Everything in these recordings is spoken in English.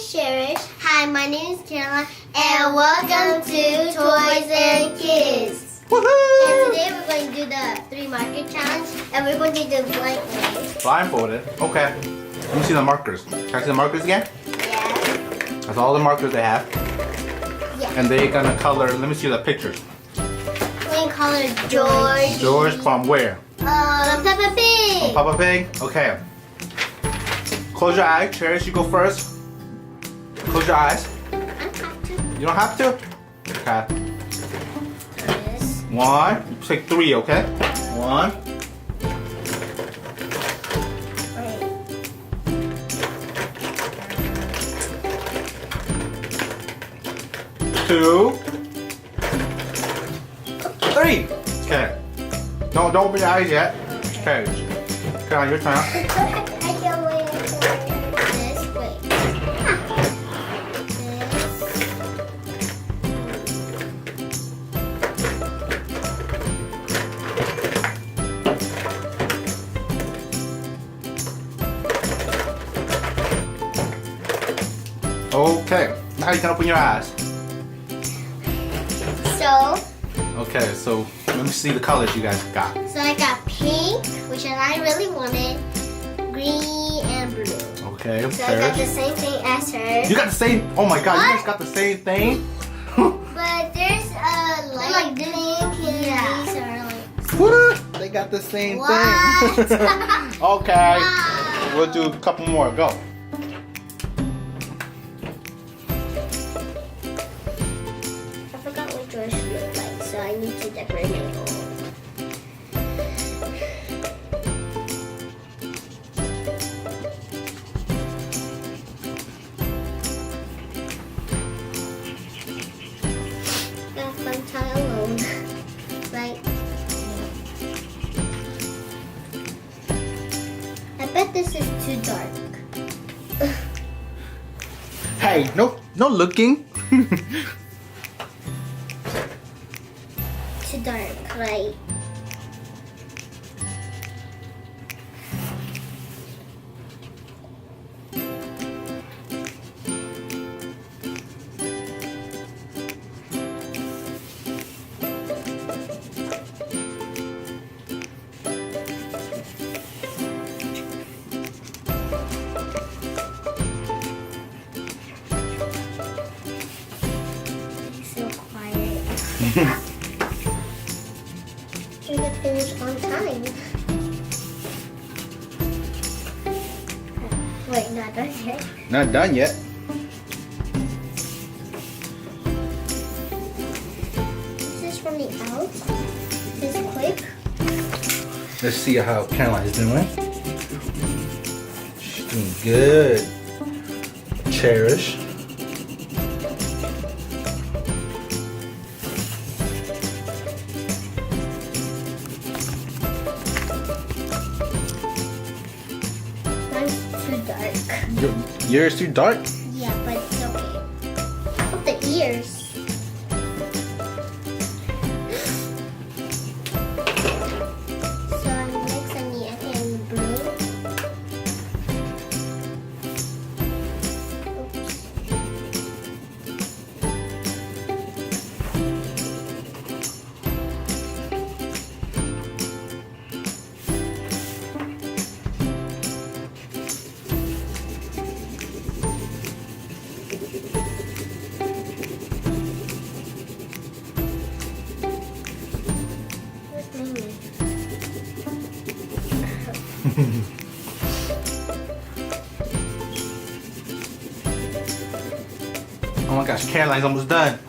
is Cherish. Hi, my name is Caroline, and welcome to Toys and Kids. Woohoo! And today we're going to do the 3 marker challenge, and we're going to do blindfolded. Blindfolded? Okay. Let me see the markers. Can I see the markers again? Yeah. That's all the markers they have. Yeah. And they're gonna color, let me see the pictures. We're going to color George. George from where? Peppa Pig. From Peppa Pig? Okay. Close your eyes. Cherish, you go first. Close your eyes. I have to. You don't have to? Okay. This. 1. You pick 3, okay? 1. Wait. 2. 3. Okay. Don't open your eyes yet. Okay. Okay, on your turn. I can't wait. This. Wait. Okay. Now you can open your eyes. So. Okay, so let me see the colors you guys got. So I got pink, which I really wanted, green, and blue. Okay, So I got the same thing as her. You got the same, oh my god, What? you guys got the same thing? But there's a light pink and these are like... What? They got the same What? thing. Okay, Wow. we'll do a couple more, go. I forgot what George looked like, so I need to decorate my own. Got fun time alone, right? I bet this is too dark. Hey, no looking. Too dark, right? So quiet. We're gonna finish on time. Wait, not done yet. Not done yet. This is from the out. This is quick. Let's see how Caroline is doing. She's doing good. Cherish. Mine's too dark. Yours too dark? Yeah, but it's okay. What the ears? So next I need, I think, blue. Oops. Where's Mimi? Oh my gosh, Caroline's almost done.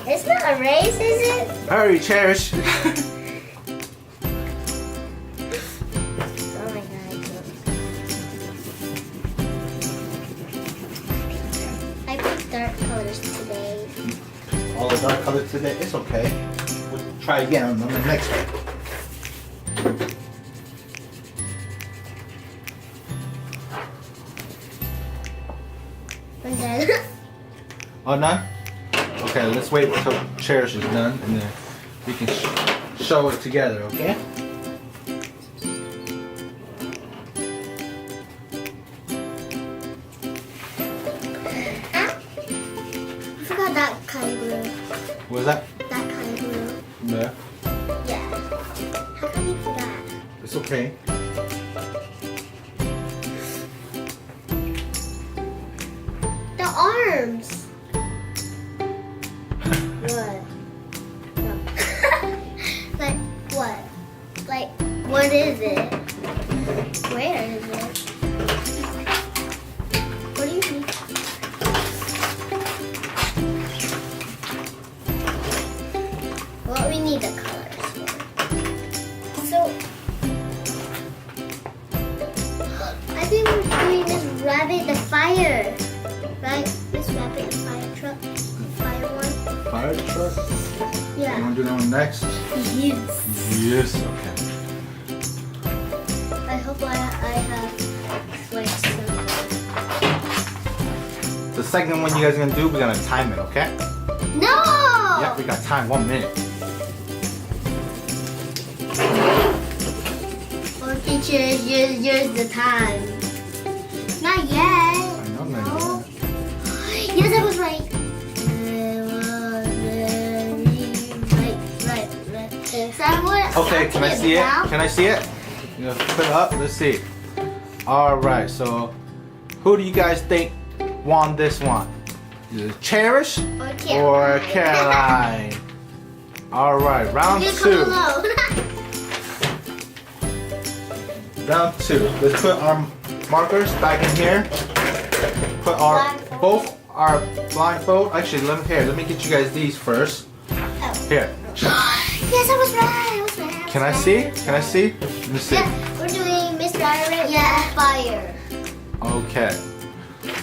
It's not a race, is it? Hurry, Cherish. Oh my god. I picked dark colors today. All the dark colors today, it's okay. We'll try again on the next one. I'm done. Oh, none? Okay, let's wait until Cherish is done and then we can show it together, okay? have that kind of glue. What is that? That kind of glue. Yeah. Yeah. How come you forgot? It's okay. The arms. What? No. Like what? Like what is it? Where is it? What do you mean? Well, we need the colors for. So I think we're doing this rabbit the fire. Right? This rabbit the fire truck. Fire one. Fire truck? You Yeah. want to do that one next? Yes. Yes, okay. I hope I have like some. The second one you guys are gonna do, we're gonna time it, okay? No! Yep, we got time, 1 minute. Or teacher, here's the time. Not yet. I know, not No. Yes, I was right. Right. So Okay, can I see it? Can I see it? You know, put it up, let's see. Alright, so who do you guys think won this one? Is it Cherish or Caroline? Alright, round two. Round two. Let's put our markers back in here. Put our both our blindfold. Actually, let me get you guys these first. Here. Yes, I was right. Can I see? Can I see? Let me see. Yeah, we're doing Miss Rabbit fire. Okay.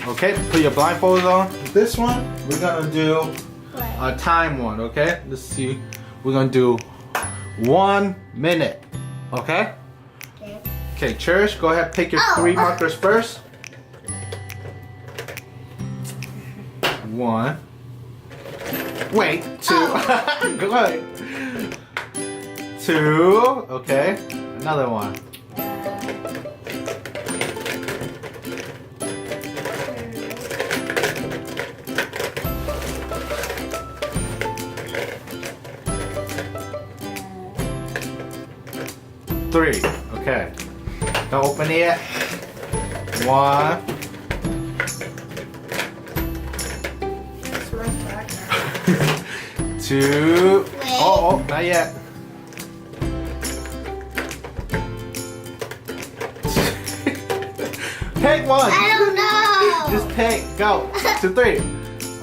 Okay, put your blindfolds on. This one, we're gonna do a time one, okay? Let's see. We're gonna do 1 minute. Okay? Okay. Okay, Cherish, go ahead, pick your 3 markers first. 1. Wait, 2. Go ahead. 2. Okay. Another one. 3. Okay. Don't open it yet. 1. That's my part. 2. Oh, not yet. Pick one. I don't know. Just pick. Go. 2, 3.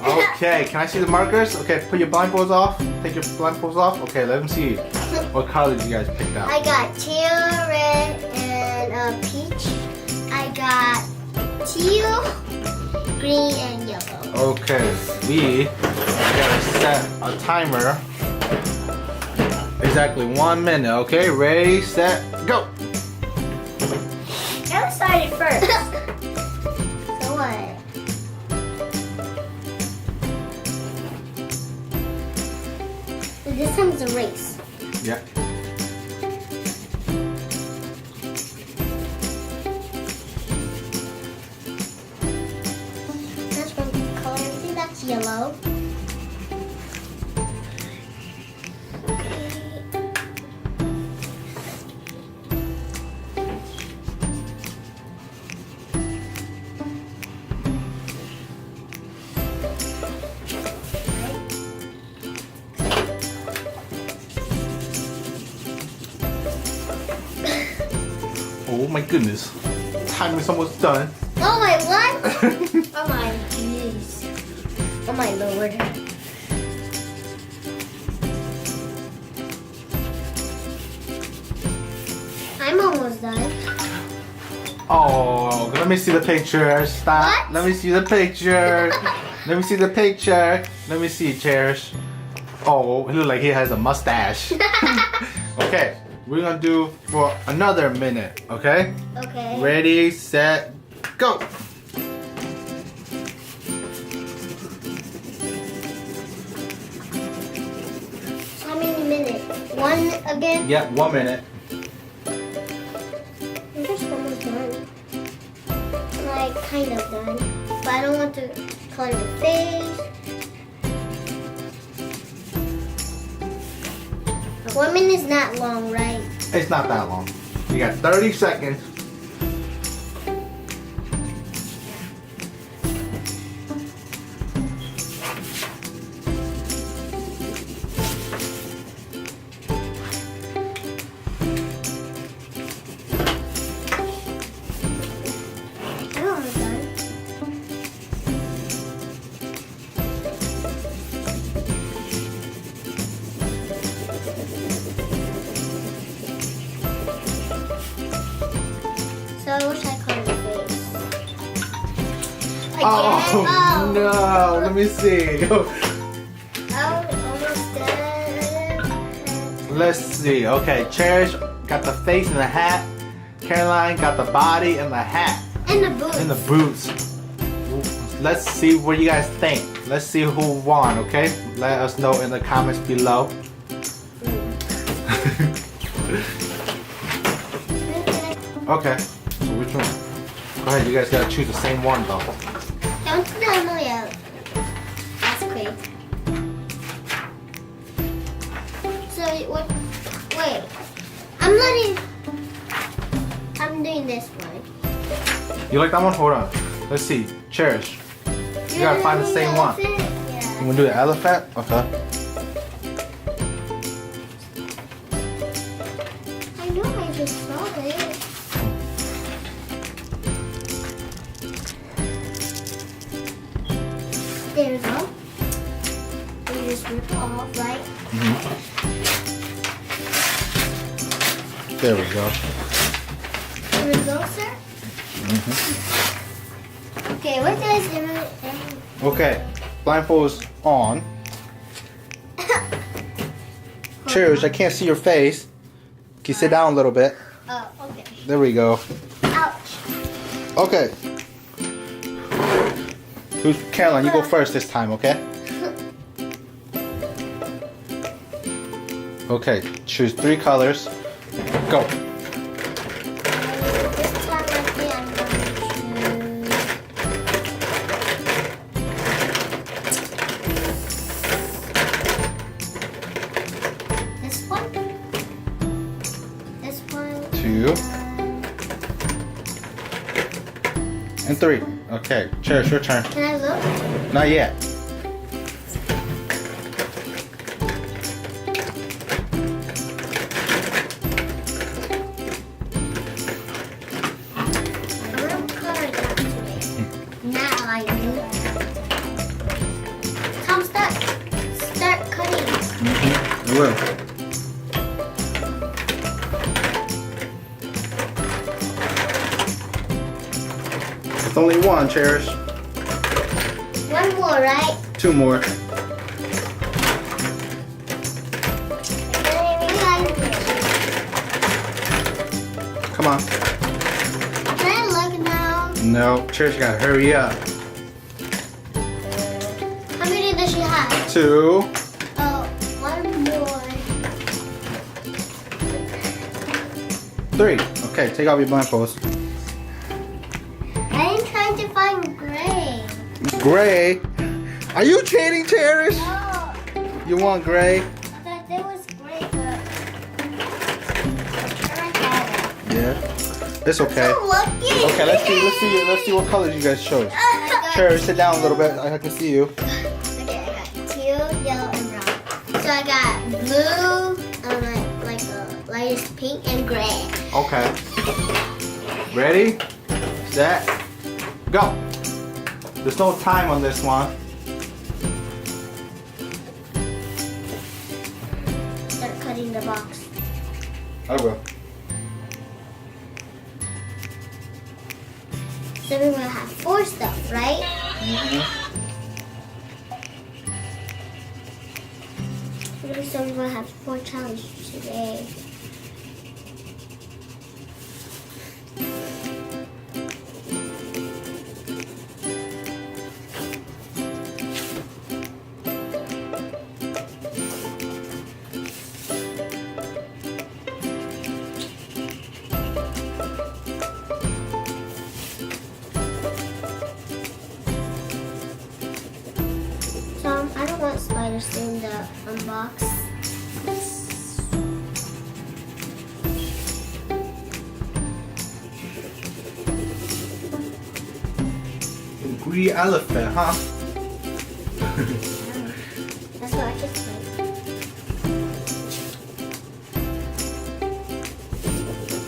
Okay. Can I see the markers? Okay. Put your blindfolds off. Take your blindfolds off. Okay. Let them see. What colors you guys picked out? I got teal, red, and peach. I got teal, green, and yellow. Okay. We gotta set a timer. Exactly 1 minute. Okay. Ready, set, go. I started first. So what? This time's a race. Yeah. That's one color. I think that's yellow. Oh my goodness. Time is almost done. Oh my what? Oh my jeez. Oh my lord. I'm almost done. Oh, let me see the picture. Stop. What? Let me see the picture. Let me see the picture. Let me see, Cherish. Oh, he looks like he has a mustache. Okay, we're gonna do for another minute, okay? Okay. Ready, set, go. How many minutes? One again? Yeah, 1 minute. I'm just almost done. Like kind of done. But I don't want to color the face. 1 minute is not long, right? It's not that long. You got 30 seconds. So I wish I covered your face. Oh no! Let me see. Almost done. Let's see. Okay, Cherish got the face and the hat. Caroline got the body and the hat. And the boots. And the boots. Let's see what you guys think. Let's see who won, okay? Let us know in the comments below. Okay, so which one? Go ahead, you guys gotta choose the same one though. Don't tell me out. That's quick. So what? Wait. I'm doing this one. You like that one? Hold on. Let's see. Cherish. You gotta find the same one. Yeah. You wanna do the elephant? Okay. I know I just saw it. There we go. You just rip it off, right? There we go. There we go, sir. Okay, what does everyone... Okay, blindfold's on. Cherish, I can't see your face. Can you sit down a little bit? Oh, okay. There we go. Ouch. Okay. Who's Caroline? You go first this time, okay? Okay, choose 3 colors. Go. This time I think I'm going to choose... This one. This one. 2 and 3. Okay, Cherish, your turn. Can I look? Not yet. I'm color that today. Not like you. Tom, start cutting. I will. It's only one, Cherish. One more, right? 2 more. Come on. Can I look now? No, Cherish, you gotta hurry up. How many does she have? 2. Oh, one more. 3. Okay, take off your blindfolds. I'm trying to find gray. Gray. Are you cheating, Cherish? No, You want gray? I thought there was gray, but I had it. Yeah. It's okay. So lucky. Okay, let's see what colors you guys chose. Cherish, sit down a little bit. I can see you. Okay, I got teal, yellow, and brown. So I got blue, like a lightest pink, and gray. Okay. Ready? Set. Go. There's no time on this one. Start cutting the box. I will. So we're gonna have 4 stuff, right? So we're gonna have 4 challenges today. I don't want spiders in the box. hungry elephant, huh? That's what I just said.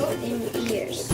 Oh, in the ears.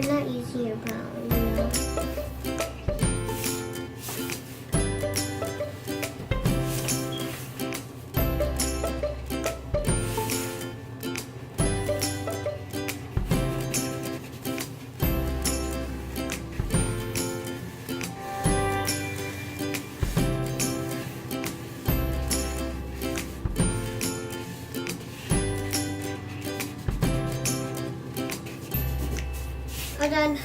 They're not using your brown, you know. We're done.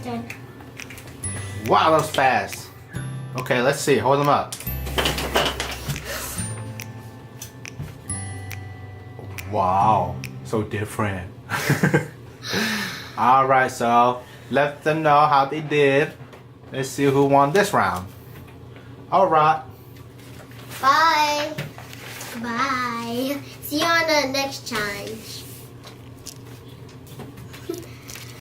Done. Wow, that was fast. Okay, let's see. Hold them up. Wow, so different. Alright, so let them know how they did. Let's see who won this round. Alright. Bye. Bye. See you on the next challenge.